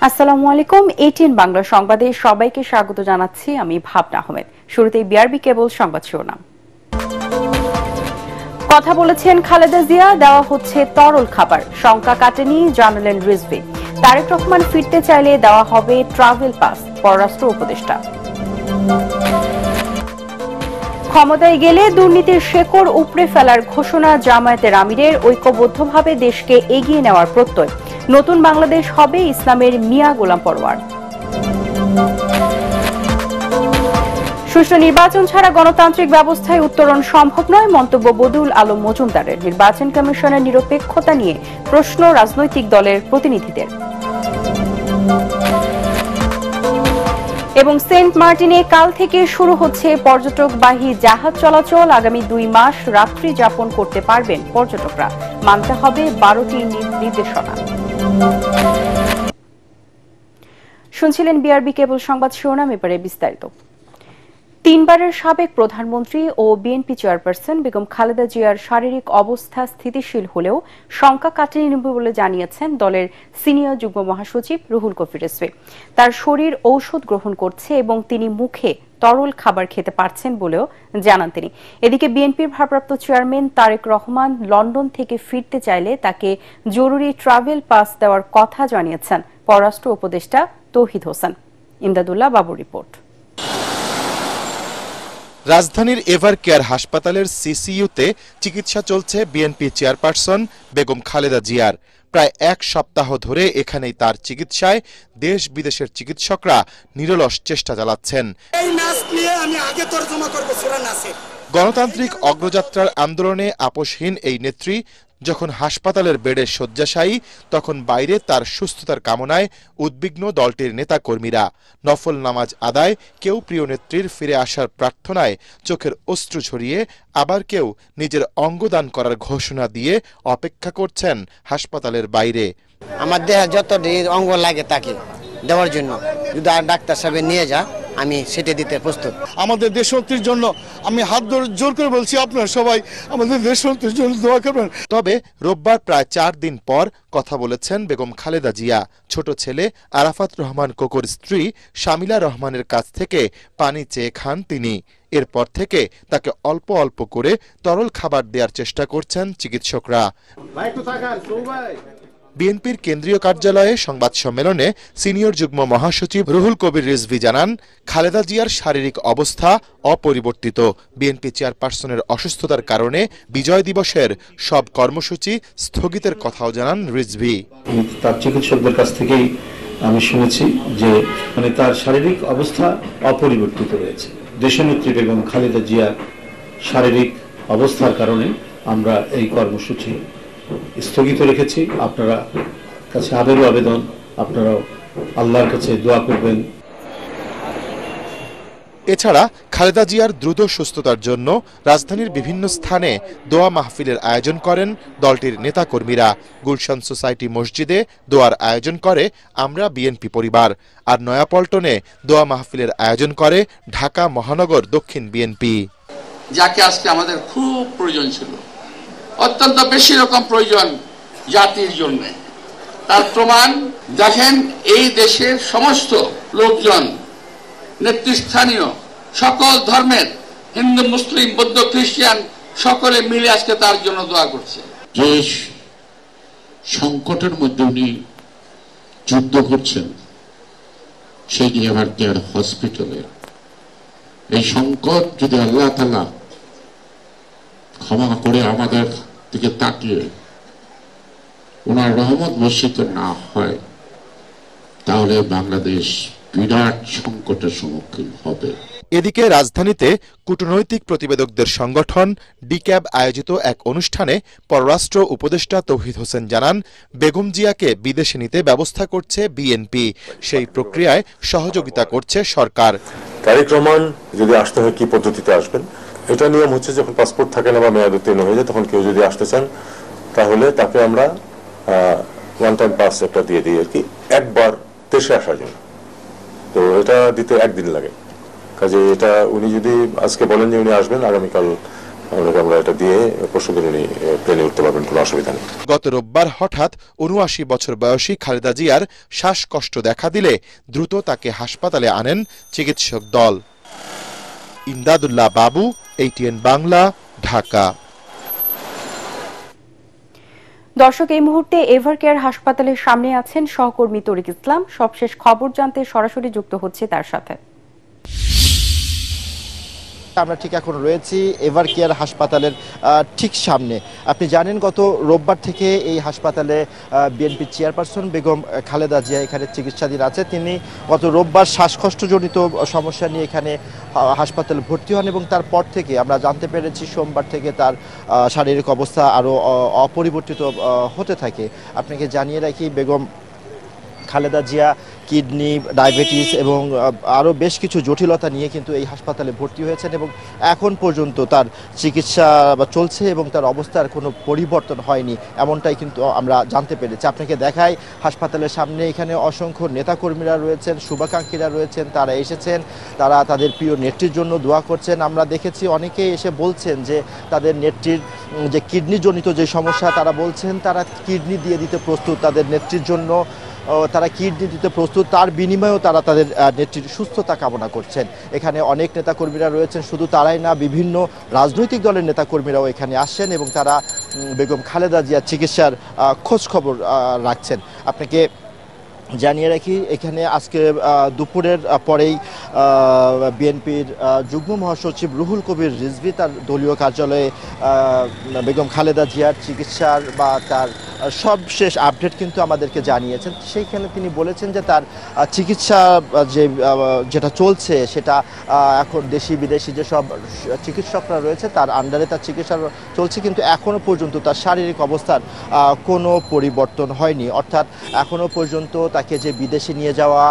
আসসালামু আলাইকুম। এটিএন বাংলা সংবাদে সবাইকে স্বাগত জানাচ্ছি। আমি ভাবনা আহমেদ। শুরুতেই বিআরবি কেবল সংবাদ শিরোনাম। কথা বলেছেন খালেদা জিয়া, দেওয়া হচ্ছে তরল খাবার, শঙ্কা কাটেনি জানালেন রিজভী। তারেক রহমান ফিরতে চাইলে দেওয়া হবে ট্রাভেল পাস, পররাষ্ট্র উপদেষ্টা। ক্ষমতায় গেলে দুর্নীতির শেকড় উপড়ে ফেলার ঘোষণা জামায়াতের আমিরের, ঐক্যবদ্ধভাবে দেশকে এগিয়ে নেওয়ার প্রত্যয়। নতুন বাংলাদেশ হবে ইসলামের মিয়া গোলাম পরোয়ার। সুষ্ঠু নির্বাচন ছাড়া গণতান্ত্রিক ব্যবস্থায় উত্তরণ সম্ভব নয়, মন্তব্য বদিউল আলম মজুমদারের। নির্বাচন কমিশনের নিরপেক্ষতা নিয়ে প্রশ্ন রাজনৈতিক দলের প্রতিনিধিদের। এবং সেন্ট মার্টিনে কাল থেকে শুরু হচ্ছে পর্যটকবাহী জাহাজ চলাচল। আগামী 2 মাস রাত্রি যাপন করতে পারবেন পর্যটকরা। মানতে হবে 12টি নির্দেশনা। শুনছিলেন বিআরবি কেবল সংবাদ শিরোনাম, এবারে বিস্তারিত। 3 বারের সাবেক প্রধানমন্ত্রী ও বিএনপি চেয়ারপারসন বেগম খালেদা জিয়ার শারীরিক অবস্থা স্থিতিশীল হলেও শঙ্কা কাটেনি বলে জানিয়েছেন দলের সিনিয়র যুগ্ম মহাসচিব রুহুল কবির রিজভী। তার শরীর ঔষধ গ্রহণ করছে এবং তিনি মুখে তরল খাবার খেতে পারছেন বলেও জানান তিনি। এদিকে বিএনপির ভারপ্রাপ্ত চেয়ারম্যান তারেক রহমান লন্ডন থেকে ফিরতে চাইলে তাকে জরুরি ট্রাভেল পাস দেওয়ার কথা জানিয়েছেন পররাষ্ট্র উপদেষ্টা তৌহিদ হোসেন। ইমদাদুল্লাহ বাবুর রিপোর্ট। রাজধানীর এভার কেয়ার হাসপাতালের সিসিইউতে চিকিৎসা চলছে বিএনপি চেয়ারপারসন বেগম খালেদা জিয়ার। প্রায় 1 সপ্তাহ ধরে এখানেই তার চিকিৎসায় দেশ বিদেশের চিকিৎসকরা নিরলস চেষ্টা চালাচ্ছেন। গণতান্ত্রিক অগ্রযাত্রার আন্দোলনে আপোষহীন এই নেত্রী যখন হাসপাতালের বেডে শয্যাশায়ী, তখন বাইরে তার সুস্থতার কামনায় উদ্বিগ্ন দলটির নেতাকর্মীরা। নফল নামাজ আদায়, কেউ প্রিয় নেত্রীর ফিরে আসার প্রার্থনায় চোখের অশ্রু ঝরিয়ে, আবার কেউ নিজের অঙ্গদান করার ঘোষণা দিয়ে অপেক্ষা করছেন হাসপাতালের বাইরে। আমার দেহে যত অঙ্গ লাগে তাকে দেওয়ার জন্য যদি আর ডাক্তার সাহেব নিয়ে যা, আমি সেটা দিতে প্রস্তুত। আমাদের দেশনেত্রীর জন্য আমি হাত ধরে জোর করে বলছি, আপনারা সবাই আমাদের দেশনেত্রীর জন্য দোয়া করবেন। তবে রোববার প্রায় 4 দিন পর কথা বলেছেন বেগম খালেদা জিয়া। ছোট ছেলে আরাফাত রহমান কোকোর স্ত্রী শামিলা রহমানের কাছ থেকে পানি চেয়ে খান তিনি। এরপর থেকে তাকে অল্প অল্প করে তরল খাবার দেওয়ার চেষ্টা করছেন চিকিৎসকরা। বিএনপির কেন্দ্রীয় কার্যালয়ে সংবাদ সম্মেলনে সিনিয়র যুগ্ম মহাসচিব রুহুল কবির রিজভী জানান, খালেদা জিয়ার শারীরিক অবস্থা অপরিবর্তিত। বিএনপি চেয়ারপারসনের অসুস্থতার কারণে বিজয় দিবসের সব কর্মসূচি স্থগিতের কথাও জানান রিজভী। তার চিকিৎসকদের কাছ থেকেই আমি শুনেছি যে তার শারীরিক অবস্থা অপরিবর্তিত রয়েছে। দেশনেত্রী বেগম খালেদা জিয়ার শারীরিক অবস্থার কারণে আমরা এই কর্মসূচি স্থগিত রেখেছি। আপনারা কাছে আবেদন, আপনারাও আল্লাহর কাছে দোয়া করবেন। এছাড়া খালেদা জিয়ার দ্রুত সুস্থতার জন্য রাজধানীর বিভিন্ন স্থানে দোয়া মাহফিলের আয়োজন করেন দলটির নেতাকর্মীরা। গুলশান সোসাইটি মসজিদে দোয়ার আয়োজন করে আমরা বিএনপি পরিবার, আর নয়াপল্টনে দোয়া মাহফিলের আয়োজন করে ঢাকা মহানগর দক্ষিণ বিএনপি। যাকে আজকে আমাদের খুব প্রয়োজন ছিল, অত্যন্ত বেশি রকম প্রয়োজন জাতির জন্য। তার প্রমাণ দেখেন, এই দেশের সমস্ত লোকজন, নেতৃস্থানীয় সকল ধর্মের, হিন্দু, মুসলিম, বৌদ্ধ, খ্রিস্টান সকলে মিলে আজকে তার জন্য দোয়া করছে। যে সংকটের মধ্যে উনি যুদ্ধ করছেন, সেই এভার কেয়ার হসপিটালে এই সংকট যদি আল্লাহ তাআলা ক্ষমা করে আমাদের দিকে তাকিয়ে ওনার রহমত বর্ষিত না হয়, তাহলে বাংলাদেশ বিরাট সংকটের সম্মুখীন হবে। এদিকে রাজধানীতে কূটনৈতিক প্রতিবেদকদের সংগঠন ডিক্যাব আয়োজিত এক অনুষ্ঠানে পররাষ্ট্র উপদেষ্টা তৌহিদ হোসেন জানান, বেগম জিয়াকে বিদেশে নিতে ব্যবস্থা করছে বিএনপি। সেই প্রক্রিয়ায় সহযোগিতা করছে সরকার। তারেক রহমান যদি আসতে হয় কি পদ্ধতিতে আসবেন, এটা নিয়ম হচ্ছে যখন পাসপোর্ট থাকে না বা মেয়াদ উত্তীর্ণ হয়ে যায়, তখন কেউ যদি আসতে চান তাহলে তাকে আমরা ওয়ান টাইম পাস একটা দিয়ে দিই আর কি, একবার দেশে আসার জন্য। তো এটা দিতে 1 দিন লাগে। কাজে এটা উনি যদি আজকে বলেন যে উনি আসবেন, আগামীকাল আমরা এটা দিয়ে পরশুদিন উনি প্লেনে উঠতে পারবেন, কোনো অসুবিধা নেই। গত রোববার হঠাৎ ৭৯ বছর বয়সী খালেদা জিয়ার শ্বাসকষ্ট দেখা দিলে দ্রুত তাকে হাসপাতালে আনেন চিকিৎসক দল। ইমদাদুল্লাহ বাবু, ATN বাংলা, ঢাকা। দর্শক, এই মুহূর্তে এভারকেয়ার হাসপাতালের সামনে আছেন সহকর্মী তরিক ইসলাম। সবশেষ খবর জানতে সরাসরি যুক্ত হচ্ছে তার সাথে। আমরা ঠিক এখন রয়েছি এভারকেয়ার হাসপাতালের ঠিক সামনে। আপনি জানেন গত রোববার থেকে এই হাসপাতালে বিএনপি চেয়ারপারসন বেগম খালেদা জিয়া এখানে চিকিৎসাধীন আছে। তিনি গত রোববার শ্বাসকষ্টজনিত সমস্যা নিয়ে এখানে হাসপাতালে ভর্তি হন এবং তারপর থেকে আমরা জানতে পেরেছি সোমবার থেকে তার শারীরিক অবস্থা আরও অপরিবর্তিত হতে থাকে। আপনাকে জানিয়ে রাখি, বেগম খালেদা জিয়া কিডনি, ডায়াবেটিস এবং আরও বেশ কিছু জটিলতা নিয়ে কিন্তু এই হাসপাতালে ভর্তি হয়েছেন এবং এখন পর্যন্ত তার চিকিৎসা চলছে এবং তার অবস্থার কোনো পরিবর্তন হয়নি, এমনটাই কিন্তু আমরা জানতে পেরেছি। আপনাকে দেখাই, হাসপাতালের সামনে এখানে অসংখ্য নেতাকর্মীরা রয়েছেন, শুভাকাঙ্ক্ষীরা রয়েছেন, তারা এসেছেন, তারা তাদের প্রিয় নেত্রীর জন্য দোয়া করছেন। আমরা দেখেছি অনেকেই এসে বলছেন যে তাদের নেত্রীর যে কিডনিজনিত যে সমস্যা, তারা বলছেন তারা কিডনি দিয়ে দিতে প্রস্তুত, তাদের নেত্রীর জন্য তারা কিডনি দিতে প্রস্তুত, তার বিনিময়েও তারা তাদের নেত্রীর সুস্থতা কামনা করছেন। এখানে অনেক নেতাকর্মীরা রয়েছেন, শুধু তারাই না, বিভিন্ন রাজনৈতিক দলের নেতাকর্মীরাও এখানে আসছেন এবং তারা বেগম খালেদা জিয়ার চিকিৎসার খোঁজ খবর রাখছেন। আপনাকে জানিয়ে রাখি, এখানে আজকে দুপুরের পরেই বিএনপির যুগ্ম মহাসচিব রুহুল কবির রিজভী তার দলীয় কার্যালয়ে বেগম খালেদা জিয়ার চিকিৎসার বা তার সবশেষ আপডেট কিন্তু আমাদেরকে জানিয়েছেন। সেইখানে তিনি বলেছেন যে তার চিকিৎসা যেটা চলছে সেটা এখন দেশি বিদেশি যেসব চিকিৎসকরা রয়েছে তার আন্ডারে তার চিকিৎসা চলছে, কিন্তু এখনও পর্যন্ত তার শারীরিক অবস্থার কোনো পরিবর্তন হয়নি। অর্থাৎ এখনও পর্যন্ত তাকে যে বিদেশে নিয়ে যাওয়া,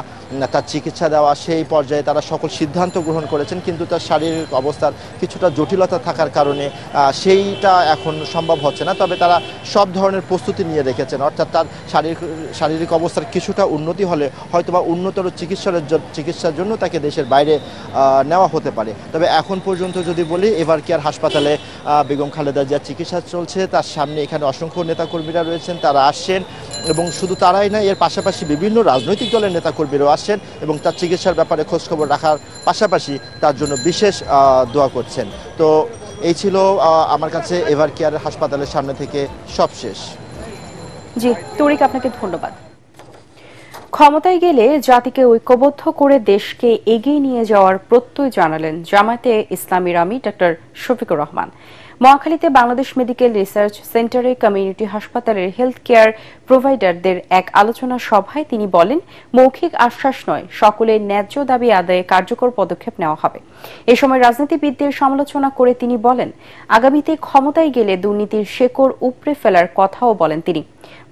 তার চিকিৎসা দেওয়া, সেই পর্যায়ে তারা সকল সিদ্ধান্ত গ্রহণ করেছেন, কিন্তু তার শারীরিক অবস্থার কিছুটা জটিলতা থাকার কারণে সেইটা এখন সম্ভব হচ্ছে না। তবে তারা সব ধরনের প্রস্তুতি নিয়ে রেখেছেন, অর্থাৎ তার শারীরিক অবস্থার কিছুটা উন্নতি হলে হয়তোবা উন্নতর চিকিৎসার জন্য তাকে দেশের বাইরে নেওয়া হতে পারে। তবে এখন পর্যন্ত যদি বলি, এভারকেয়ার হাসপাতালে বেগম খালেদা জিয়ার চিকিৎসা চলছে। তার সামনে এখানে অসংখ্য নেতাকর্মীরা রয়েছেন, তারা আসছেন এবং শুধু তারাই না, এর পাশাপাশি বিভিন্ন রাজনৈতিক দলের নেতাকর্মীরাও আসছেন এবং তার চিকিৎসার ব্যাপারে খোঁজখবর রাখার পাশাপাশি তার জন্য বিশেষ দোয়া করছেন। তো এই ছিল আমার কাছে এভারকেয়ার হাসপাতালের সামনে থেকে সবশেষ। জি তরিক, আপনাকে ধন্যবাদ। ক্ষমতায় গেলে জাতিকে ঐক্যবদ্ধ করে দেশকে এগিয়ে নিয়ে যাওয়ার প্রত্যয় জানালেন জামায়াতে ইসলামীর আমির ডক্টর শফিকুর রহমান। মহাখালীতে বাংলাদেশ মেডিকেল রিসার্চ সেন্টারে কমিউনিটি হাসপাতালের হেলথ কেয়ার প্রোভাইডারদের এক আলোচনা সভায় তিনি বলেন, মৌখিক আশ্বাস নয়, সকলের ন্যায্য দাবি আদায়ে কার্যকর পদক্ষেপ নেওয়া হবে। এ সময় রাজনীতিবিদদের সমালোচনা করে তিনি বলেন, আগামীতে ক্ষমতায় গেলে দুর্নীতির শেকড় উপড়ে ফেলার কথাও বলেন তিনি।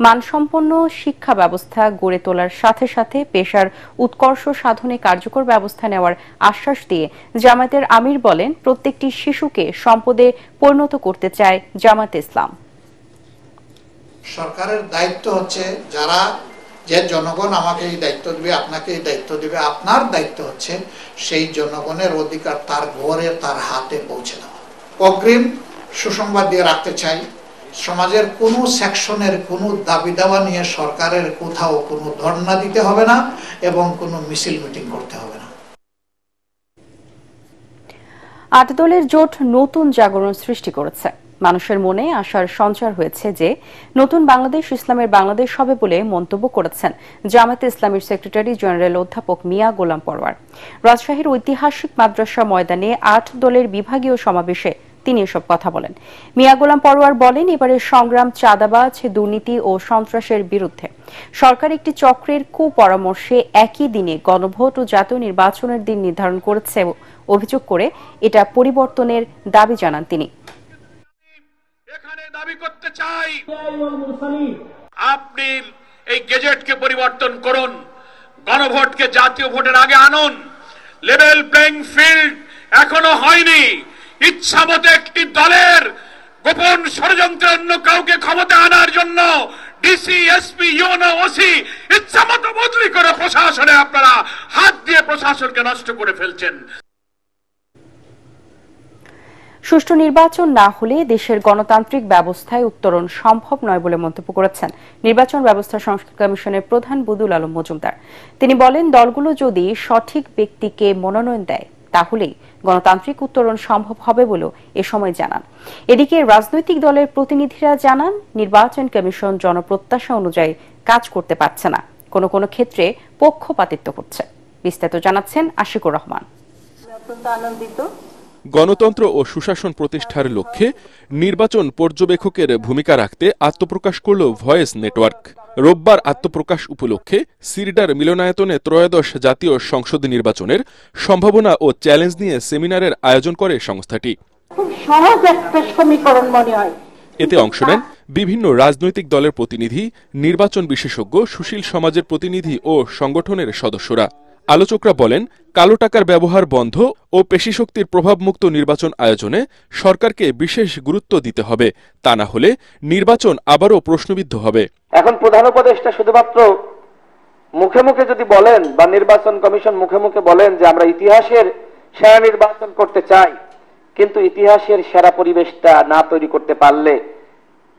মানসম্পন্ন শিক্ষা ব্যবস্থা গড়ে তোলার সাথে সাথে পেশার উৎকর্ষ সাধনে কার্যকর ব্যবস্থা নেওয়ার আশ্বাস দিয়ে জামায়াতের আমির বলেন, প্রত্যেকটি শিশুকে সম্পদে পরিণত করতে চায় জামায়াতে ইসলাম। সরকারের দায়িত্ব হচ্ছে, যারা যে জনগণ আমাকে এই দায়িত্ব দিবে, আপনাকে এই দায়িত্ব দিবে, আপনার দায়িত্ব হচ্ছে সেই জনগণের অধিকার তার ঘরে, তার হাতে পৌঁছে দেওয়া। অগ্রিম সুসংবাদ দিয়ে রাখতে চাই, সমাজের কোনো সেকশনের কোনো দাবি দাওয়া নিয়ে সরকারের কোথাও কোনো ধর্ণা দিতে হবে না এবং কোনো মিছিল মিটিং করতে হবে না। ৮ দলের জোট নতুন জাগরণ সৃষ্টি করেছে। মানুষের মনে আশার সঞ্চার হয়েছে যে নতুন বাংলাদেশ ইসলামের বাংলাদেশ হবে বলে মন্তব্য করেছেন জামায়াতে ইসলামীর সেক্রেটারি জেনারেল অধ্যাপক মিয়া গোলাম পরোয়ার। রাজশাহীর ঐতিহাসিক মাদ্রাসা ময়দানে ৮ দলের বিভাগীয় সমাবেশে তিনি এসব কথা বলেন। মিয়া গোলাম পরোয়ার বলেন, এবারের সংগ্রাম চাঁদাবাজ, দুর্নীতি ও সন্ত্রাসের বিরুদ্ধে। সরকার একটি চক্রের কুপরামর্শে একই দিনে গণভোট ও জাতীয় নির্বাচনের দিন নির্ধারণ করেছে অভিযোগ করে এটা পরিবর্তনের দাবি জানান তিনি। এখানে দাবি করতে চাই, আপনি এই গেজেটকে পরিবর্তন করুন, গণভোটকে জাতীয় ভোটের আগে আনুন। লেভেল প্লেইং ফিল্ড এখনো হয়নি। ইচ্ছামতো একটি দলের গোপন ষড়যন্ত্রে অন্য কাউকে ক্ষমতা আনার জন্য ডিসি, এসপি, ইউনো, ওসি ইচ্ছামতো বদলি করে প্রশাসনে আপনারা হাত দিয়ে প্রশাসনকে নষ্ট করে ফেলছেন। সুষ্ঠু নির্বাচন না হলে দেশের গণতান্ত্রিক ব্যবস্থায় উত্তরণ সম্ভব নয় বলে মন্তব্য করেছেন নির্বাচন ব্যবস্থা সংস্কার কমিশনের প্রধান বদিউল আলম মজুমদার। তিনি বলেন, দলগুলো যদি সঠিক ব্যক্তিকে মনোনয়ন দেয় তাহলেই গণতান্ত্রিক উত্তরণ সম্ভব হবে বলেও এ সময় জানান। এদিকে রাজনৈতিক দলের প্রতিনিধিরা জানান, নির্বাচন কমিশন জনপ্রত্যাশা অনুযায়ী কাজ করতে পারছে না, কোনো কোনো ক্ষেত্রে পক্ষপাতিত্ব করছে। বিস্তারিত জানাচ্ছেন আশিকুর রহমান। গণতন্ত্র ও সুশাসন প্রতিষ্ঠার লক্ষ্যে নির্বাচন পর্যবেক্ষকের ভূমিকা রাখতে আত্মপ্রকাশ করল ভয়েস নেটওয়ার্ক। রোববার আত্মপ্রকাশ উপলক্ষে সিরডার মিলনায়তনে ত্রয়োদশ জাতীয় সংসদ নির্বাচনের সম্ভাবনা ও চ্যালেঞ্জ নিয়ে সেমিনারের আয়োজন করে সংস্থাটি। খুব সহজ একটা সমীকরণ মনে হয়। এতে অংশ নেন বিভিন্ন রাজনৈতিক দলের প্রতিনিধি, নির্বাচন বিশেষজ্ঞ, সুশীল সমাজের প্রতিনিধি ও সংগঠনের সদস্যরা। আলোচকরা বলেন, কালো টাকার ব্যবহার বন্ধ ও পেশিশক্তির প্রভাবমুক্ত নির্বাচন আয়োজনে সরকারকে বিশেষ গুরুত্ব দিতে হবে, তা না হলে নির্বাচন আবারও প্রশ্নবিদ্ধ হবে। এখন প্রধান উপদেষ্টা শুধুমাত্র মুখে মুখে যদি বলেন বা নির্বাচন কমিশন মুখে মুখে বলেন যে আমরা ইতিহাসের সেরা নির্বাচন করতে চাই, কিন্তু ইতিহাসের সেরা পরিবেশটা না তৈরি করতে পারলে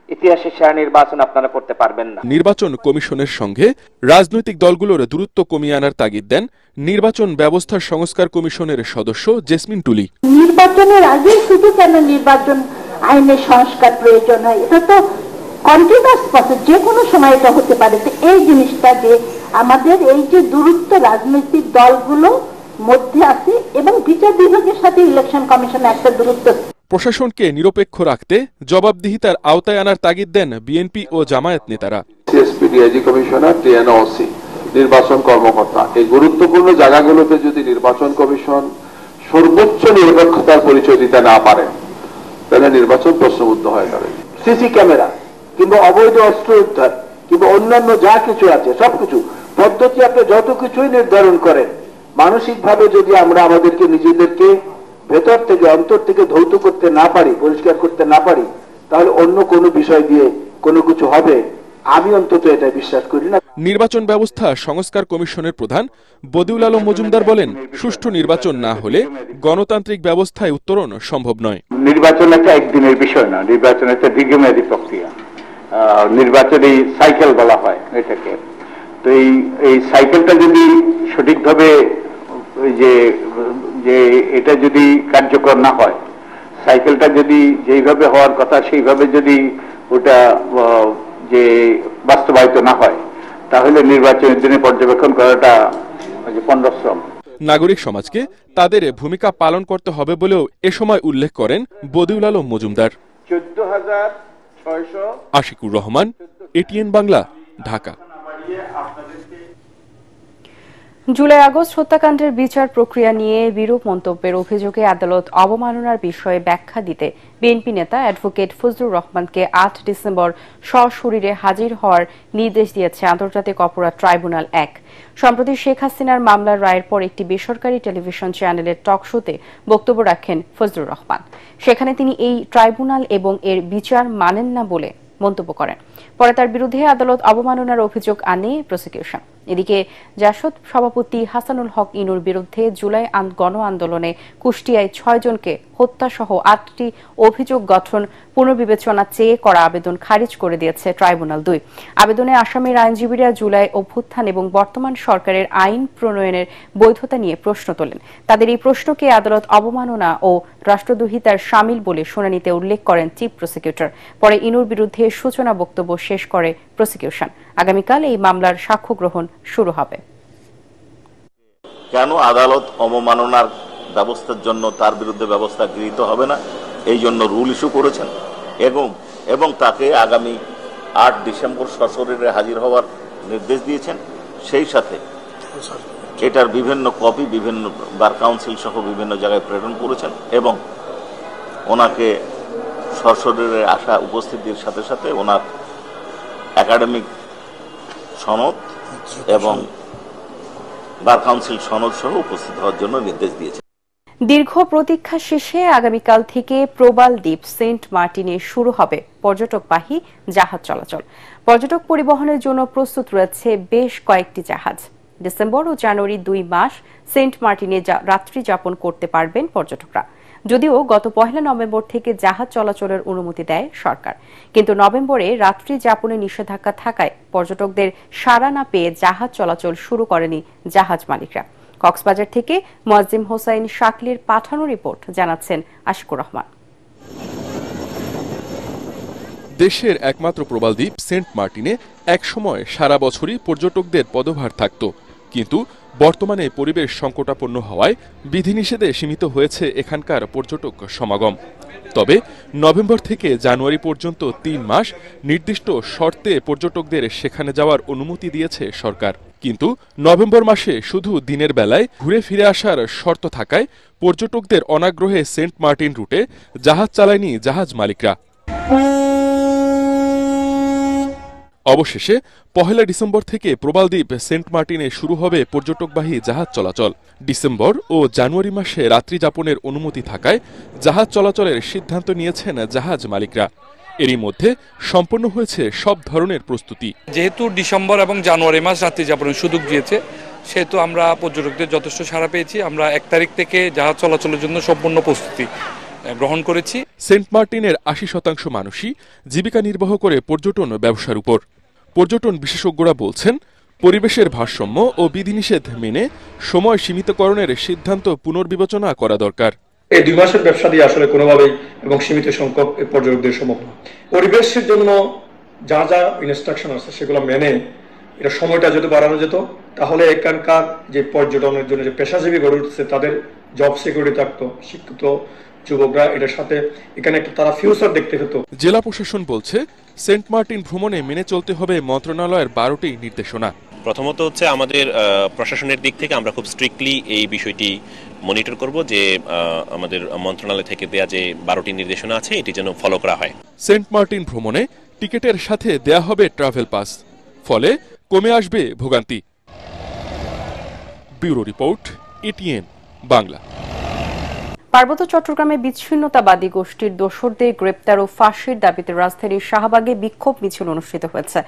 ইতিহাসের সেরা নির্বাচন আপনারা করতে পারবেন না। নির্বাচন কমিশনের সঙ্গে রাজনৈতিক দলগুলোর দূরত্ব কমিয়ে আনার তাগিদ দেন নির্বাচন ব্যবস্থা সংস্কার কমিশনের সদস্য জেসমিন টুলি। নির্বাচনের আগে শুধু কেন নির্বাচন আইনের সংস্কার প্রয়োজন হয়, এটা তো কন্টিনিউয়াস প্রসেস, যে কোনো সময় এটা হতে পারে। এই জিনিসটা যে আমাদের এই যে দূরত্ব রাজনৈতিক দলগুলো মধ্যে আছে এবং বিচার বিভাগের সাথে ইলেকশন কমিশনের একটা দূরত্ব। প্রশাসনকে নিরপেক্ষ রাখতে জবাবদিহিতার আওতায় আনার তাগিদ দেন বিএনপি ও জামায়াত নেতারা। সিএসপি, ডিআইজি কমিশনার, টিএনওসি, নির্বাচন কর্মকর্তা, এই গুরুত্বপূর্ণ জায়গাগুলোতে যদি নির্বাচন কমিশন সর্বোচ্চ নিরপেক্ষতার পরিচয় দিতে না পারে তাহলে নির্বাচন প্রশ্নবুদ্ধ হয়ে যাবে। সিসি ক্যামেরা কিংবা অবৈধ অস্ত্র উদ্ধার কিংবা অন্যান্য যা কিছু আছে সবকিছু পদ্ধতি আপনি যত কিছুই নির্ধারণ করেন, মানসিকভাবে যদি আমরা আমাদেরকে নিজেদেরকে ভেতর থেকে অন্তর থেকে ধৌত করতে না পারি, পরিষ্কার করতে না পারি, তাহলে অন্য কোনো বিষয় দিয়ে কোনো কিছু হবে, আমি অন্তত এটা বিশ্বাস করি না। নির্বাচন ব্যবস্থা সংস্কার কমিশনের প্রধান বদিউল আলম মজুমদার বলেন, সুষ্ঠু নির্বাচন না হলে গণতান্ত্রিক ব্যবস্থায় উত্তরণ সম্ভব নয়। নির্বাচন একটা একদিনের বিষয় না, নির্বাচন একটা দীর্ঘমেয়াদী প্রক্রিয়া। নির্বাচনী সাইকেল বলা হয় এটাকে। তো এই সাইকেলটা যদি সঠিকভাবে যে এটা যদি কার্যকর না হয়, সাইকেলটা যদি যেইভাবে হওয়ার কথা সেইভাবে যদি ওটা যে বাস্তবায়িত না হয়, তাহলে নির্বাচনের দিনে পর্যবেক্ষণ করাটা পণ্ডশ্রম। নাগরিক সমাজকে তাদের ভূমিকা পালন করতে হবে বলেও এ সময় উল্লেখ করেন Badiul Alam Majumdar. 14,600। Ashikur Rahman, ATN Bangla, Dhaka. July August হত্যাকাণ্ডের বিচার প্রক্রিয়া নিয়ে বিরূপ মন্তব্যের অভিযোগে আদালত অবমাননার বিষয়ে ব্যাখ্যা দিতে বিএনপি নেতা অ্যাডভোকেট ফজলুর রহমানকে 8 ডিসেম্বর সশরীরে হাজির হওয়ার নির্দেশ দিয়েছে আন্তর্জাতিক অপরাধ ট্রাইব্যুনাল 1। সম্প্রতি শেখ হাসিনার মামলার রায়ের পর একটি বেসরকারি টেলিভিশন চ্যানেলের টক শোতে বক্তব্য রাখেন ফজলুর রহমান। সেখানে তিনি এই ট্রাইব্যুনাল এবং এর বিচার মানেন না বলে মন্তব্য করেন। পরে তার বিরুদ্ধে আদালত অবমাননার অভিযোগ আনে প্রসিকিউশন। এদিকে জাসদ সভাপতি হাসানুল হক ইনুর বিরুদ্ধে জুলাই গণ আন্দোলনে কুষ্টিয়ায় 6 জনকে হত্যাসহ 8টি অভিযোগ গঠন পুনর্বিবেচনা চেয়ে করা আবেদন খারিজ করে দিয়েছে ট্রাইব্যুনাল 2। আবেদনে আসামির আইনজীবীরা জুলাই অভ্যুত্থান এবং বর্তমান সরকারের আইন প্রণয়নের বৈধতা নিয়ে প্রশ্ন তোলেন। তাদের এই প্রশ্নকে আদালত অবমাননা ও রাষ্ট্রদ্রোহিতার শামিল বলে শুনানিতে উল্লেখ করেন চিফ প্রসিকিউটর। পরে ইনুর বিরুদ্ধে সূচনা বক্তব্য শেষ করে প্রসিকিউশন। আগামীকাল এই মামলার সাক্ষ্য গ্রহণ শুরু হবে। কেন আদালত অবমাননার ব্যবস্থার জন্য তার বিরুদ্ধে ব্যবস্থা গৃহীত হবে না, এই জন্য রুল ইস্যু করেছেন এবং তাকে আগামী 8 ডিসেম্বর সশরীরে হাজির হওয়ার নির্দেশ দিয়েছেন। সেই সাথে এটার বিভিন্ন কপি বিভিন্ন বার কাউন্সিল সহ বিভিন্ন জায়গায় প্রেরণ করেছেন এবং ওনাকে সশরীরে আসা উপস্থিতির সাথে সাথে ওনার একাডেমিক সনদ এবং বার কাউন্সিল সনদ সহ উপস্থিত হওয়ার জন্য নির্দেশ দিয়েছে। দীর্ঘ প্রতীক্ষা শেষে আগামীকাল থেকে প্রবাল দ্বীপ সেন্ট মার্টিনে শুরু হবে পর্যটকবাহী জাহাজ চলাচল। পর্যটক পরিবহনের জন্য প্রস্তুত রয়েছে বেশ কয়েকটি জাহাজ। ডিসেম্বর ও জানুয়ারি 2 মাস সেন্ট মার্টিনে রাত্রি যাপন করতে পারবেন পর্যটকরা। যদিও গত 1 নভেম্বর থেকে জাহাজ চলাচলের অনুমতি দেয় সরকার, কিন্তু নভেম্বরে রাত্রি যাপনে নিষেধাজ্ঞা থাকায় পর্যটকদের সাড়া না পেয়ে জাহাজ চলাচল শুরু করেনি জাহাজ মালিকরা। কক্সবাজার থেকে মোয়াজ্জিম হোসাইন শাকলির পাঠানো রিপোর্ট জানাচ্ছেন আশিকুর রহমান। দেশের একমাত্র প্রবাল দ্বীপ সেন্ট মার্টিনে একসময় সারা বছরই পর্যটকদের পদভার থাকত, কিন্তু বর্তমানে পরিবেশ সংকটাপন্ন হওয়ায় বিধিনিষেধে সীমিত হয়েছে এখানকার পর্যটক সমাগম। তবে নভেম্বর থেকে জানুয়ারি পর্যন্ত 3 মাস নির্দিষ্ট শর্তে পর্যটকদের সেখানে যাওয়ার অনুমতি দিয়েছে সরকার। কিন্তু নভেম্বর মাসে শুধু দিনের বেলায় ঘুরে ফিরে আসার শর্ত থাকায় পর্যটকদের অনাগ্রহে সেন্ট মার্টিন রুটে জাহাজ চালায়নি জাহাজ মালিকরা। অবশেষে 1 ডিসেম্বর থেকে প্রবালদ্বীপ সেন্ট মার্টিনে শুরু হবে পর্যটকবাহী জাহাজ চলাচল। ডিসেম্বর ও জানুয়ারি মাসে রাত্রি যাপনের অনুমতি থাকায় জাহাজ চলাচলের সিদ্ধান্ত নিয়েছেন জাহাজ মালিকরা। এরই মধ্যে সম্পন্ন হয়েছে সব ধরনের প্রস্তুতি। যেহেতু ডিসেম্বর এবং জানুয়ারি মাস রাত্রি যাপনের সুযোগ দিয়েছে, সেহেতু আমরা পর্যটকদের যথেষ্ট সাড়া পেয়েছি। আমরা 1 তারিখ থেকে জাহাজ চলাচলের জন্য সম্পূর্ণ প্রস্তুতি গ্রহণ করেছি। সেন্ট মার্টিনের 80% মানুষই জীবিকা নির্বাহ করে পর্যটন ব্যবসার উপর। পর্যটন বিশেষজ্ঞরা বলছেন, পরিবেশের ভারসাম্য ও বিধিনিষেধ মেনে সময় সীমিতকরণের সিদ্ধান্ত পুনর্বিবেচনা করা দরকার। এই 2 মাসের ব্যবসা দিয়ে আসলে কোনোভাবেই এবং সীমিত সংখ্যক পর্যটকদের সম্ভব না। পরিবেশের জন্য যা যা ইনস্ট্রাকশন আছে সেগুলো মেনে এটা সময়টা যদি বাড়ানো যেত, তাহলে এখানকার যে পর্যটনের জন্য যে পেশাজীবী গড়ে উঠছে তাদের জব সিকিউরিটি থাকতো, শিক্ষিত যুবকরা এটার সাথে এখানে একটা তারা ফিউচার দেখতে পেত। জেলা প্রশাসন বলছে, সেন্ট মার্টিন ভ্রমণে মেনে চলতে হবে মন্ত্রণালয়ের 12টি নির্দেশনা। প্রথমত হচ্ছে আমাদের প্রশাসনের দিক থেকে আমরা খুব স্ট্রিক্টলি এই বিষয়টি মনিটর করব যে আমাদের মন্ত্রণালয় থেকে দেয়া যে 12টি নির্দেশনা আছে এটি যেন ফলো করা হয়। সেন্ট মার্টিন ভ্রমণে টিকেটের সাথে দেয়া হবে ট্রাভেল পাস, ফলে কমে আসবে ভোগান্তি। Bureau report, ATN Bangla. পার্বত্য চট্টগ্রামে বিচ্ছিন্নতাবাদী গোষ্ঠীর দোসরদের গ্রেপ্তার ও ফাঁসির দাবিতে রাজধানীর শাহবাগে বিক্ষোভ মিছিল অনুষ্ঠিত হয়েছে।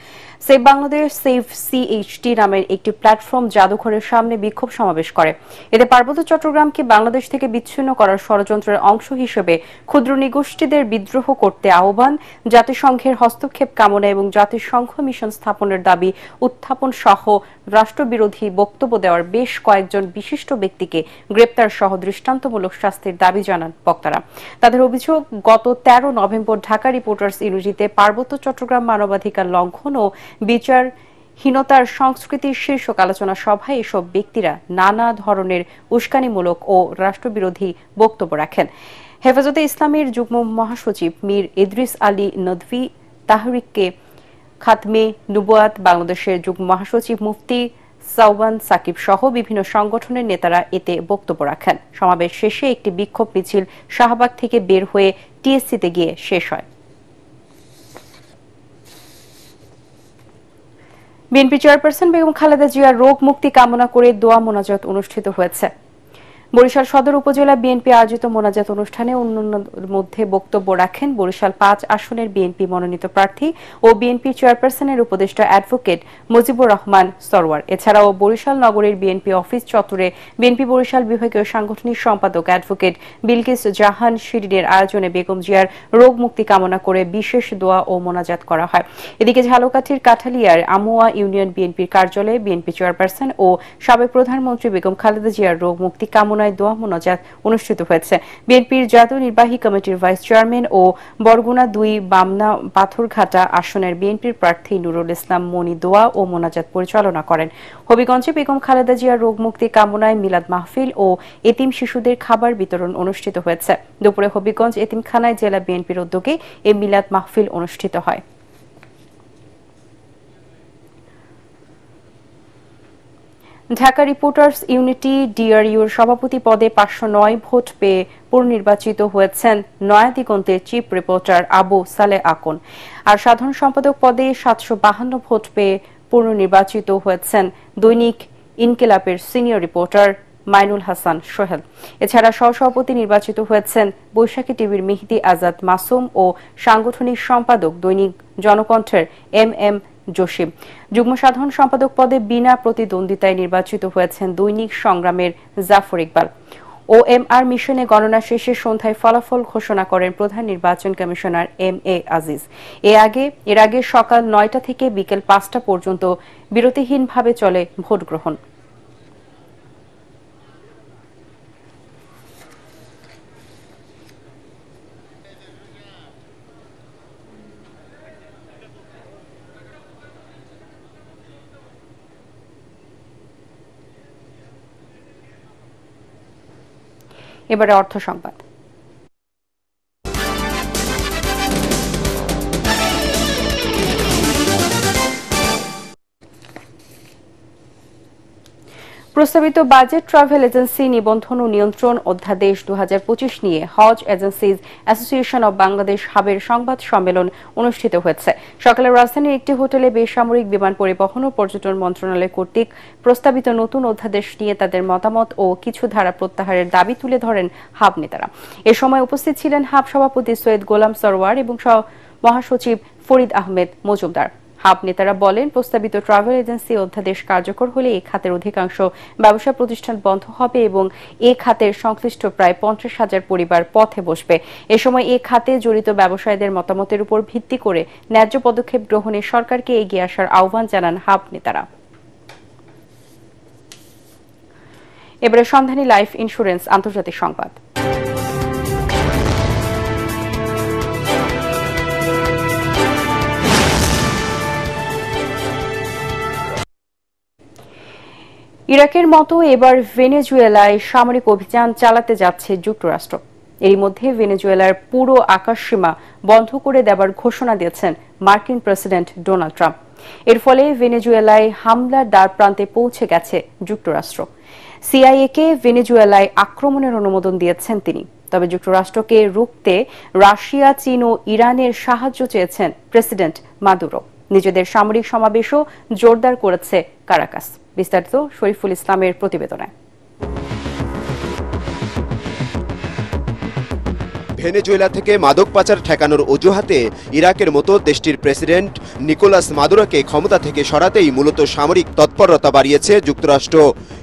সেভ বাংলাদেশ সেভ CHT নামের একটি প্ল্যাটফর্ম জাদুঘরের সামনে বিক্ষোভ সমাবেশ করে। এতে পার্বত্য চট্টগ্রামকে বাংলাদেশ থেকে বিচ্ছিন্ন করার ষড়যন্ত্রের অংশ হিসেবে ক্ষুদ্র নৃগোষ্ঠীদের বিদ্রোহ করতে আহ্বান, জাতিসংঘের হস্তক্ষেপ কামনা এবং জাতিসংঘ মিশন স্থাপনের দাবি উত্থাপন সহ রাষ্ট্রবিরোধী বক্তব্য দেওয়ার বেশ কয়েকজন বিশিষ্ট ব্যক্তিকে গ্রেপ্তার সহ দৃষ্টান্তমূলক শাস্তির দাবি জানান বক্তারা। তাদের অভিযোগ, গত 13 নভেম্বর ঢাকা রিপোর্টার্স ইউনিটিতে পার্বত্য চট্টগ্রাম মানবাধিকার লঙ্ঘন ও বিচারহীনতার সংস্কৃতির শীর্ষক আলোচনা সভায় এসব ব্যক্তিরা নানা ধরনের উস্কানিমূলক ও রাষ্ট্রবিরোধী বক্তব্য রাখেন। হেফাজতে ইসলামের যুগ্ম মহাসচিব মীর ইদ্রিস আলী নদভী তাহরিককে খাতমে নুবুয়াত, বাংলাদেশের যুগ্ম মহাসচিব মুফতি সাওবান সাকিব সহ বিভিন্ন সংগঠনের নেতারা এতে বক্তব্য রাখেন। সমাবেশ শেষে একটি বিক্ষোভ মিছিল শাহবাগ থেকে বের হয়ে TSC-তে গিয়ে শেষ হয়। বিএনপি চেয়ারপারসন বেগম খালেদা জিয়ার রোগ মুক্তি কামনা করে দোয়া মোনাজাত অনুষ্ঠিত হয়েছে। বরিশাল সদর উপজেলা বিএনপি আয়োজিত মোনাজাত অনুষ্ঠানে অন্যান্যদের মধ্যে বক্তব্য রাখেন বরিশাল 5 আসনের বিএনপি মনোনীত প্রার্থী ও বিএনপি চেয়ারপারসনের উপদেষ্টা অ্যাডভোকেট মুজিবুর রহমান সরওয়ার। এছাড়াও বরিশাল নগরীর বিএনপি অফিস চত্বরে বিএনপি বরিশাল বিভাগীয় সাংগঠনিক সম্পাদক অ্যাডভোকেট বিলকিস জাহান শিরিনের আয়োজনে বেগম জিয়ার রোগ মুক্তি কামনা করে বিশেষ দোয়া ও মোনাজাত করা হয়। এদিকে ঝালকাঠির কাঠালিয়ার আমুয়া ইউনিয়ন বিএনপির কার্যালয়ে বিএনপি চেয়ারপারসন ও সাবেক প্রধানমন্ত্রী বেগম খালেদা জিয়ার রোগ মুক্তি কামনায় দোয়া মোনাজাত অনুষ্ঠিত হয়েছে। বিএনপির জাতীয় নির্বাহী কমিটির ভাইস চেয়ারম্যান ও বরগুনা 2 বামনা পাথরঘাটা আসনের বিএনপির প্রার্থী নুরুল ইসলাম মনি দোয়া ও মোনাজাত পরিচালনা করেন। হবিগঞ্জে বেগম খালেদা জিয়ার রোগ মুক্তি কামনায় মিলাদ মাহফিল ও এতিম শিশুদের খাবার বিতরণ অনুষ্ঠিত হয়েছে। দুপুরে হবিগঞ্জ এতিমখানায় জেলা বিএনপির উদ্যোগে এই মিলাদ মাহফিল অনুষ্ঠিত হয়। ঢাকা রিপোর্টার্স ইউনিটি DRUর সভাপতি পদে 509 ভোট পেয়ে পুনর্নির্বাচিত হয়েছেন নয়াদিগন্তের চিফ রিপোর্টার আবু সালেহ আকন। আর সাধারণ সম্পাদক পদে 752 ভোট পেয়ে পুনর্নির্বাচিত হয়েছেন দৈনিক ইনকিলাবের সিনিয়র রিপোর্টার মাইনুল হাসান সোহেল। এছাড়া সহসভাপতি নির্বাচিত হয়েছেন বৈশাখী টিভির মেহেদী আজাদ মাসুম ও সাংগঠনিক সম্পাদক দৈনিক জনকণ্ঠের MM জসিম। যুগ্ম সাধারণ সম্পাদক পদে বিনা প্রতিদ্বন্দ্বিতায় নির্বাচিত হয়েছেন দৈনিক সংগ্রামের জাফর ইকবাল। OMR মিশনে গণনা শেষে সন্ধ্যায় ফলাফল ঘোষণা করেন প্রধান নির্বাচন কমিশনার MA আজিজ। এর আগে সকাল 9টা থেকে বিকেল 5টা পর্যন্ত বিরতিহীনভাবে চলে ভোট গ্রহণ। এবারে অর্থ সংবাদ। প্রস্তাবিত বাজেট ট্রাভেল এজেন্সি নিবন্ধন ও নিয়ন্ত্রণ অধ্যাদেশ 2025 নিয়ে হজ এজেন্সিজ অ্যাসোসিয়েশন অব বাংলাদেশ হাবের সংবাদ সম্মেলন অনুষ্ঠিত হয়েছে। সকালে রাজধানীর একটি হোটেলে বেসামরিক বিমান পরিবহন ও পর্যটন মন্ত্রণালয় কর্তৃক প্রস্তাবিত নতুন অধ্যাদেশ নিয়ে তাদের মতামত ও কিছু ধারা প্রত্যাহারের দাবি তুলে ধরেন হাব নেতারা। এ সময় উপস্থিত ছিলেন হাব সভাপতি সৈয়দ গোলাম সরওয়ার এবং মহাসচিব ফরিদ আহমেদ মজুমদার। হাব নেতারা বলেন, প্রস্তাবিত ট্রাভেল এজেন্সি অধ্যাদেশ কার্যকর হলে এই খাতের অধিকাংশ ব্যবসা প্রতিষ্ঠান বন্ধ হবে এবং এ খাতের সংশ্লিষ্ট প্রায় 50,000 পরিবার পথে বসবে। এ সময় এ খাতে জড়িত ব্যবসায়ীদের মতামতের উপর ভিত্তি করে ন্যায্য পদক্ষেপ গ্রহণে সরকারকে এগিয়ে আসার আহ্বান জানান হাব নেতারা। এবারে সন্ধানী লাইফ ইন্স্যুরেন্স আন্তর্জাতিক সংবাদ। ইরাকের মতো এবার ভেনেজুয়েলায় সামরিক অভিযান চালাতে যাচ্ছে যুক্তরাষ্ট্র। এরই মধ্যে ভেনেজুয়েলার পুরো আকাশসীমা বন্ধ করে দেবার ঘোষণা দিয়েছেন মার্কিন প্রেসিডেন্ট ডোনাল্ড ট্রাম্প। এর ফলে ভেনেজুয়েলায় হামলার দ্বারপ্রান্তে পৌঁছে গেছে যুক্তরাষ্ট্র। সিআইএকে ভেনেজুয়েলায় আক্রমণের অনুমোদন দিয়েছেন তিনি। তবে যুক্তরাষ্ট্রকে রুখতে রাশিয়া, চীন ও ইরানের সাহায্য চেয়েছেন প্রেসিডেন্ট মাদুরো। নিজেদের সামরিক সমাবেশও জোরদার করেছে কারাকাস। বিস্তারিত শরীফুল ইসলামের প্রতিবেদনে। ভেনেজুয়েলা থেকে মাদক পাচার ঠেকানোর অজুহাতে ইরাকের মতো দেশটির প্রেসিডেন্ট নিকোলাস মাদুরোকে ক্ষমতা থেকে সরাতেই মূলত সামরিক তৎপরতা বাড়িয়েছে যুক্তরাষ্ট্র।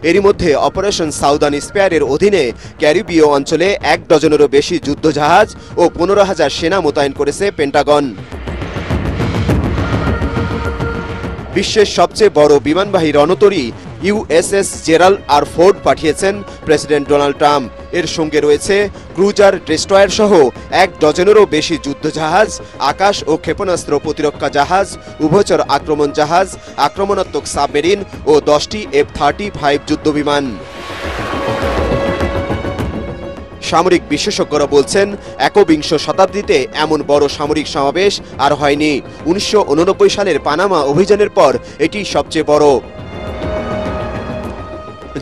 এরই মধ্যে অপারেশন সাউদার্ন স্পেয়ারের অধীনে ক্যারিবীয় অঞ্চলে 1 ডজনেরও বেশি যুদ্ধজাহাজ ও 15,000 সেনা মোতায়েন করেছে পেন্টাগন। বিশ্বের সবচেয়ে বড় বিমানবাহী রণতরী ইউএসএস জেরাল্ড আর ফোর্ড পাঠিয়েছেন প্রেসিডেন্ট ডোনাল্ড ট্রাম্প। এর সঙ্গে রয়েছে ক্রুজার, ডেস্ট্রয়ার সহ 1 ডজনেরও বেশি যুদ্ধজাহাজ, আকাশ ও ক্ষেপণাস্ত্র প্রতিরক্ষা জাহাজ, উভচর আক্রমণ জাহাজ, আক্রমণাত্মক সাবমেরিন ও 10টি F-35 যুদ্ধবিমান। সামরিক বিশেষজ্ঞরা বলছেন, একবিংশ শতাব্দীতে এমন বড় সামরিক সমাবেশ আর হয়নি। 1989 সালের পানামা অভিযানের পর এটি সবচেয়ে বড়।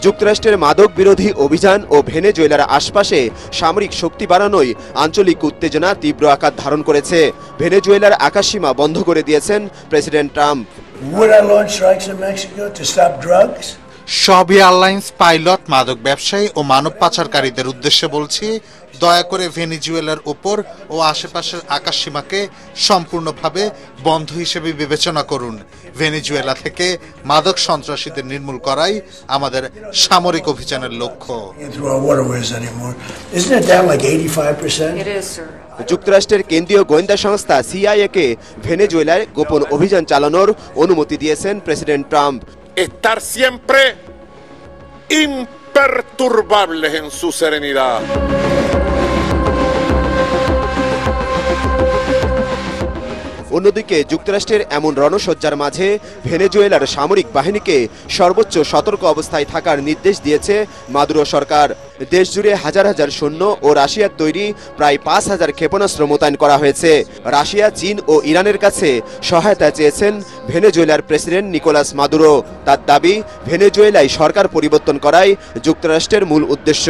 যুক্তরাষ্ট্রের মাদক বিরোধী অভিযান ও ভেনেজুয়েলার আশপাশে সামরিক শক্তি বাড়ানোয় আঞ্চলিক উত্তেজনা তীব্র আকার ধারণ করেছে। ভেনেজুয়েলার আকাশসীমা বন্ধ করে দিয়েছেন প্রেসিডেন্ট ট্রাম্প। সব এয়ারলাইন্স পাইলট, মাদক ব্যবসায়ী ও মানব পাচারকারীদের উদ্দেশ্যে বলছি, দয়া করে ভেনেজুয়েলার উপর ও আশেপাশের আকাশসীমাকে সম্পূর্ণভাবে বন্ধ হিসেবে বিবেচনা করুন। ভেনেজুয়েলা থেকে মাদক সন্ত্রাসীদের নির্মূল করাই আমাদের সামরিক অভিযানের লক্ষ্য। যুক্তরাষ্ট্রের কেন্দ্রীয় গোয়েন্দা সংস্থা সিআইএকে ভেনেজুয়েলায় গোপন অভিযান চালানোর অনুমতি দিয়েছেন president Trump. Estar siempre imperturbables en su serenidad. অন্যদিকে যুক্তরাষ্ট্রের এমন রণসজ্জার মাঝে ভেনেজুয়েলার সামরিক বাহিনীকে সর্বোচ্চ সতর্ক অবস্থায় থাকার নির্দেশ দিয়েছে মাদুরো সরকার। দেশ জুড়ে হাজার হাজার সৈন্য ও রাশিয়ার তৈরি প্রায় 5,000 ক্ষেপণাস্ত্র মোতায়েন করা হয়েছে। রাশিয়া, চীন ও ইরানের কাছে সহায়তা চেয়েছেন ভেনেজুয়েলার প্রেসিডেন্ট নিকোলাস মাদুরো। তার দাবি, ভেনেজুয়েলায় সরকার পরিবর্তন করাই যুক্তরাষ্ট্রের মূল উদ্দেশ্য।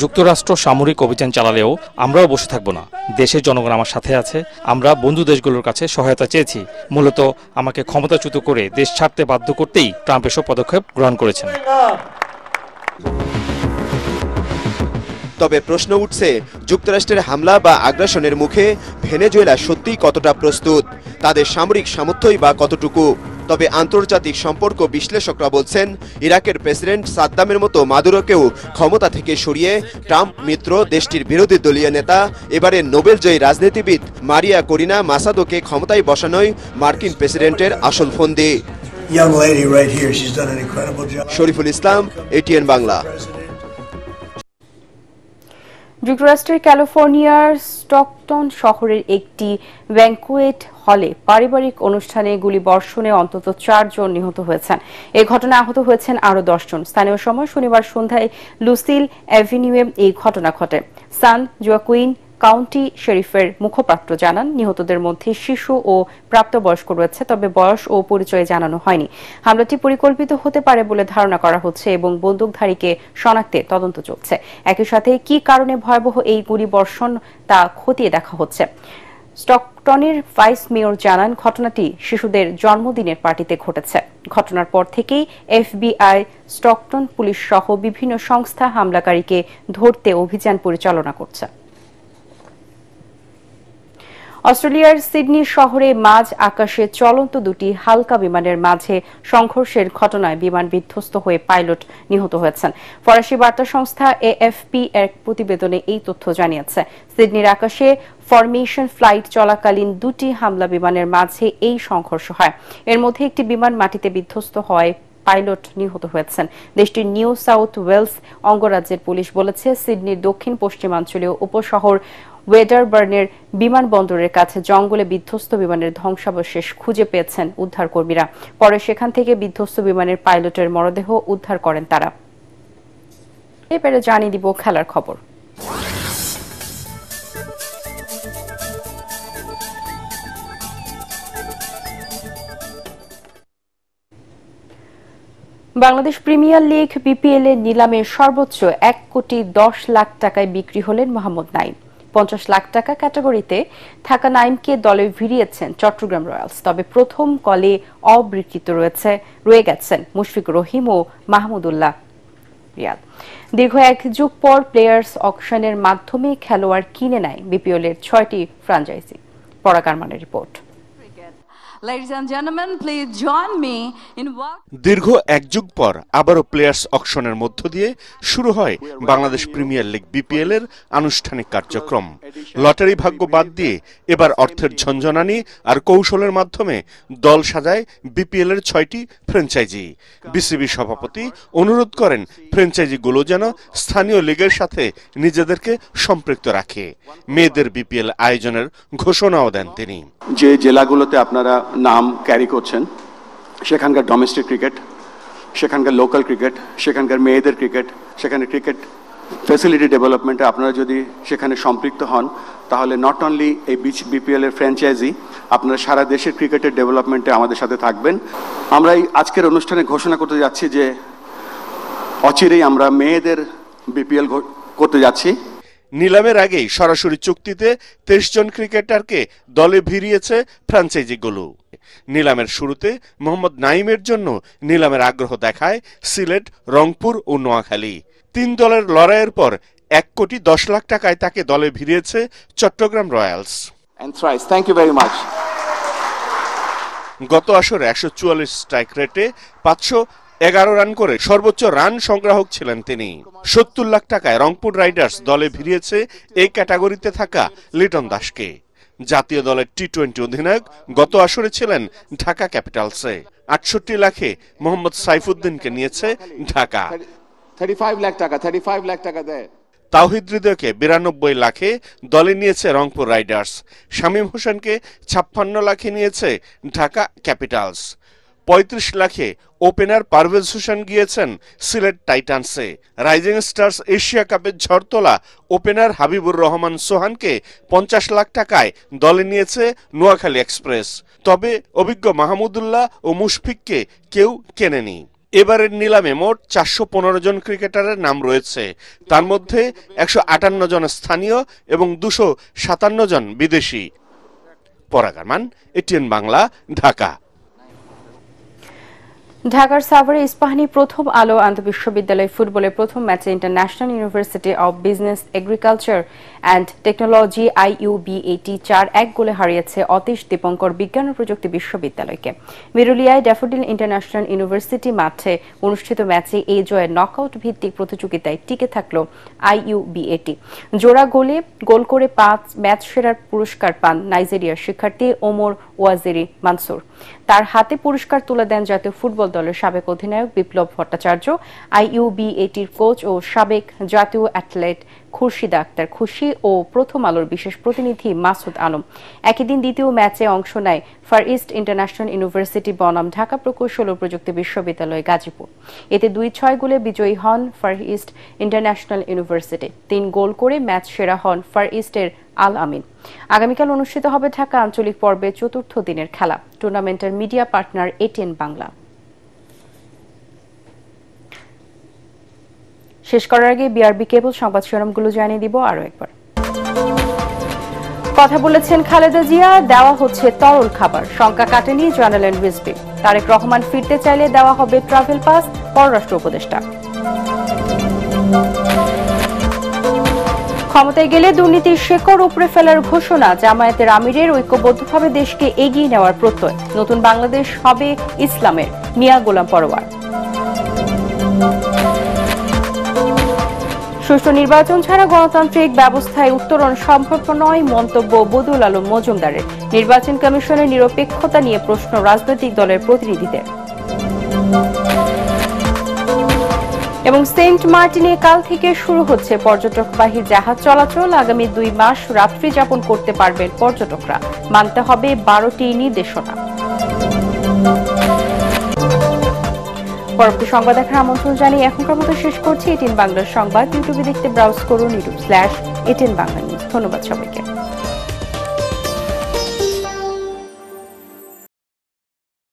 যুক্তরাষ্ট্র সামরিক অভিযান চালালেও আমরাও বসে থাকবো না। দেশের জনগণ আমার সাথে আছে। আমরা বন্ধু দেশগুলোর কাছে সহায়তা চেয়েছি। মূলত আমাকে ক্ষমতাচ্যুত করে দেশ ছাড়তে বাধ্য করতেই ট্রাম্প এসব পদক্ষেপ গ্রহণ করেছেন। তবে প্রশ্ন উঠছে, যুক্তরাষ্ট্রের হামলা বা আগ্রাসনের মুখে ভেনেজুয়েলা সত্যিই কতটা প্রস্তুত? তাদের সামরিক সামর্থ্যই বা কতটুকু? তবে আন্তর্জাতিক সম্পর্ক বিশ্লেষকরা বলছেন ইরাকের প্রেসিডেন্ট সাদ্দামের মতো মাদুরোকেও ক্ষমতা থেকে সরিয়ে ট্রাম্প মিত্র দেশটির বিরোধী দলীয় নেতা এবারে নোবেলজয়ী রাজনীতিবিদ মারিয়া করিনা মাসাদোকে ক্ষমতায় বসানোই মার্কিন প্রেসিডেন্টের আসল ফন্দি। শরীফুল ইসলাম, এটিএন বাংলা। যুক্তরাষ্ট্রের ক্যালিফোর্নিয়ার স্টকটন শহরের একটি ব্যাংকুয়েট হলে পারিবারিক অনুষ্ঠানে গুলিবর্ষণে অন্তত 4 জন নিহত হয়েছেন। এই ঘটনায় আহত হয়েছেন আরও 10 জন। স্থানীয় সময় শনিবার সন্ধ্যায় লুসিল অ্যাভিনিউয়ে এই ঘটনা ঘটে। সান জোয়াকুইন কাউন্টি শেরিফের মুখপাত্র জানান, নিহতদের মধ্যে শিশু ও প্রাপ্তবয়স্ক রয়েছে, তবে বয়স ও পরিচয় জানানো হয়নি। হামলাটি পরিকল্পিত হতে পারে বলে ধারণা করা হচ্ছে এবং বন্দুকধারীকে শনাক্তে তদন্ত চলছে। একই সাথে কী কারণে ভয়াবহ এই গুলিবর্ষণ তা খতিয়ে দেখা হচ্ছে। স্টকটনের ভাইস মেয়র জানান, ঘটনাটি শিশুদের জন্মদিনের পার্টিতে ঘটেছে। ঘটনার পর থেকেই এফবিআই, স্টকটন পুলিশ সহ বিভিন্ন সংস্থা হামলাকারীকে ধরতে অভিযান পরিচালনা করছে। অস্ট্রেলিয়ার সিডনি শহরে মাঝ আকাশে চলন্ত দুটি হালকা বিমানের মাঝে সংঘর্ষের ঘটনায় বিমান বিধ্বস্ত হয়ে পাইলট নিহত হয়েছেন। ফরাসি বার্তা সংস্থা এএফপি এক প্রতিবেদনে এই তথ্য জানিয়েছে। সিডনির আকাশে ফরমেশন ফ্লাইট চলাকালীন দুটি হামলা বিমানের মাঝে এই সংঘর্ষ হয়। এর মধ্যে একটি বিমান মাটিতে বিধ্বস্ত হয়, পাইলট নিহত হয়েছেন। দেশটির নিউ সাউথ ওয়েলস অঙ্গরাজ্যের পুলিশ বলেছে, সিডনির দক্ষিণ পশ্চিমাঞ্চলীয় উপশহর ওয়েডারবার্নের বিমানবন্দরের কাছে জঙ্গলে বিধ্বস্ত বিমানের ধ্বংসাবশেষ খুঁজে পেয়েছেন উদ্ধারকর্মীরা। পরে সেখান থেকে বিধ্বস্ত বিমানের পাইলটের মরদেহ উদ্ধার করেন তারা। এবারে জানিয়ে দিব খেলার খবর। বাংলাদেশ প্রিমিয়ার লিগ বিপিএল এর নিলামে সর্বোচ্চ 1 কোটি 10 লাখ টাকায় বিক্রি হলেন মোহাম্মদ নাইম। 50 লাখ টাকা ক্যাটাগরিতে থাকা নাইমকে দলে ভিড়িয়েছেন চট্টগ্রাম রয়্যালস। তবে প্রথম কলে অবিক্রিত রয়ে গেছেন মুশফিকুর রহিম ও মাহমুদুল্লাহ রিয়াদ। দীর্ঘ 1 যুগ পর প্লেয়ার্স অকশনের মাধ্যমে খেলোয়াড় কিনে নেয় বিপিএল এর 6টি ফ্র্যাঞ্চাইজি। পরাগারমানের রিপোর্ট। দীর্ঘ 1 যুগ পর আবারও প্লেয়ার্স অকশনের মধ্য দিয়ে শুরু হয় বাংলাদেশ প্রিমিয়ার লিগ বিপিএল এর আনুষ্ঠানিক কার্যক্রম। লটারি ভাগ্য বাদ দিয়ে এবার অর্থের ঝনঝনানি আর কৌশলের মাধ্যমে দল সাজায় বিপিএল এর 6টি ফ্র্যাঞ্চাইজি। বিসিবি সভাপতি অনুরোধ করেন ফ্র্যাঞ্চাইজিগুলো যেন স্থানীয় লিগের সাথে নিজেদেরকে সম্পৃক্ত রাখে। মেয়েদের বিপিএল আয়োজনের ঘোষণাও দেন তিনি। যে জেলাগুলোতে আপনারা নাম ক্যারি করছেন, সেখানকার ডোমেস্টিক ক্রিকেট, সেখানকার লোকাল ক্রিকেট, সেখানকার মেয়েদের ক্রিকেট, সেখানে ক্রিকেট ফ্যাসিলিটি ডেভেলপমেন্টে আপনারা যদি সেখানে সম্পৃক্ত হন, তাহলে নট অনলি এই বিপিএল এর ফ্র্যাঞ্চাইজি, আপনারা সারা দেশের ক্রিকেটের ডেভেলপমেন্টে আমাদের সাথে থাকবেন। আমরা এই আজকের অনুষ্ঠানে ঘোষণা করতে যাচ্ছি যে অচিরেই আমরা মেয়েদের বিপিএল করতে যাচ্ছি। নিলামের আগেই সরাসরি চুক্তিতে 23 জন ক্রিকেটারকে দলে ভিড়িয়েছে ফ্র্যাঞ্চাইজিগুলো। নিলামের শুরুতে মোহাম্মদ নাইমের জন্য নিলামের আগ্রহ দেখায় সিলেট, রংপুর ও নোয়াখালী। 3 দলের লড়াইয়ের পর 1 কোটি 10 লাখ টাকায় তাকে দলে ভিড়িয়েছে চট্টগ্রাম রয়্যালস। গত আসরে 144 স্ট্রাইক রেটে 511 রান করে সর্বোচ্চ রান সংগ্রাহক ছিলেন তিনি। 70 লাখ টাকায় রংপুর রাইডার্স দলে ভিড়িয়েছে এই ক্যাটাগরিতে থাকা লিটন দাসকে। জাতীয় দলের টি-20 অধিনায়ক গত আসরে ছিলেন ঢাকা ক্যাপিটালসে। 68 লাখে মোহাম্মদ সাইফুদ্দিনকে নিয়েছে ঢাকা। 35 লাখ টাকা দেয়। তাওহিদ হৃদয়কে 92 লাখে দলে নিয়েছে রংপুর রাইডার্স। শামীম হোসেনকে 56 লাখে নিয়েছে ঢাকা ক্যাপিটালস। 35 লাখে ওপেনার পারভেজ হোসেন গিয়েছেন সিলেট টাইটান্সে। রাইজিং স্টার্স এশিয়া কাপের ঝড় তোলা ওপেনার হাবিবুর রহমান সোহানকে 50 লাখ টাকায় দলে নিয়েছে নোয়াখালী এক্সপ্রেস। তবে অভিজ্ঞ মাহমুদুল্লাহ ও মুশফিককে কেউ কেনেনি। এবারের নিলামে মোট 415 জন ক্রিকেটারের নাম রয়েছে। তার মধ্যে 158 জন স্থানীয় এবং 257 জন বিদেশি। পরাগারমান, এটিএন বাংলা, ঢাকা। ঢাকার সাভারে ইস্পাহানি প্রথম আলো আন্তঃবিশ্ববিদ্যালয় ফুটবলের প্রথম ম্যাচে international university of business agriculture and technology IUBAT 4-1 গোলে হারিয়েছে অতীশ দীপঙ্কর বিজ্ঞান ও প্রযুক্তি বিশ্ববিদ্যালয়কে। বিরুলিয়ায় ড্যাফোডিল ইন্টারন্যাশনাল ইউনিভার্সিটি মাঠে অনুষ্ঠিত ম্যাচে এই জয়ে নকআউট ভিত্তিক প্রতিযোগিতায় টিকে থাকল IUBAT। জোড়া গোল করে 5 ম্যাচ সেরার পুরস্কার পান নাইজেরিয়ার শিক্ষার্থী ওমর ওয়াজিরি মানসুর। তার হাতে পুরস্কার তুলে দেন জাতীয় ফুটবল দলের সাবেক অধিনায়ক বিপ্লব ভট্টাচার্য, IUBATর কোচ ও সাবেক জাতীয় অ্যাথলেট খুরশিদা আক্তার খুশি ও প্রথম আলোর বিশেষ প্রতিনিধি মাসুদ আলম। একই দিন দ্বিতীয় ম্যাচে অংশ নেয় ফার ইস্ট ইন্টারন্যাশনাল ইউনিভার্সিটি বনাম ঢাকা প্রকৌশল ও প্রযুক্তি বিশ্ববিদ্যালয় গাজীপুর। এতে 2-6 গোলে বিজয়ী হন ফার ইস্ট ইন্টারন্যাশনাল ইউনিভার্সিটি। 3 গোল করে ম্যাচ সেরা হন ফার ইস্টের আল আমিন। আগামীকাল অনুষ্ঠিত হবে ঢাকা আঞ্চলিক পর্বে 4র্থ দিনের খেলা। টুর্নামেন্টের মিডিয়া পার্টনার ATN বাংলা। শেষ করার আগে বিআরবি কেবল সংবাদ শিরোনামগুলো জানিয়ে দিব আরো একবার। কথা বলেছেন খালেদা জিয়া, দেওয়া হচ্ছে তরল খাবার, শঙ্কা কাটেনি জানালেন রিজভী। তারেক রহমান ফিরতে চাইলে দেওয়া হবে ট্রাভেল পাস, পররাষ্ট্র উপদেষ্টা। ক্ষমতায় গেলে দুর্নীতির শেকড় উপড়ে ফেলার ঘোষণা, জামায়াতের আমিরের ঐক্যবদ্ধভাবে দেশকে এগিয়ে নেওয়ার প্রত্যয়। নতুন বাংলাদেশ হবে ইসলামের, মিয়া গোলাম পরোয়ার। সুষ্ঠু নির্বাচন ছাড়া গণতান্ত্রিক ব্যবস্থায় উত্তরণ সম্ভব নয়, মন্তব্য বদুল আলম মজুমদারের। নির্বাচন কমিশনের নিরপেক্ষতা নিয়ে প্রশ্ন রাজনৈতিক দলের প্রতিনিধিদের। এবং সেন্ট মার্টিনে কাল থেকে শুরু হচ্ছে পর্যটকবাহী জাহাজ চলাচল। আগামী 2 মাস রাত্রি যাপন করতে পারবেন পর্যটকরা, মানতে হবে 12টি নির্দেশনা। পরবর্তী সংবাদ দেখার আমন্ত্রণ জানিয়ে এখনকার মতো শেষ করছি ATN বাংলার সংবাদ। ইউটিউবে দেখতে ব্রাউজ করুন youtube/ATN বাংলা নিউজ। ধন্যবাদ সবাইকে।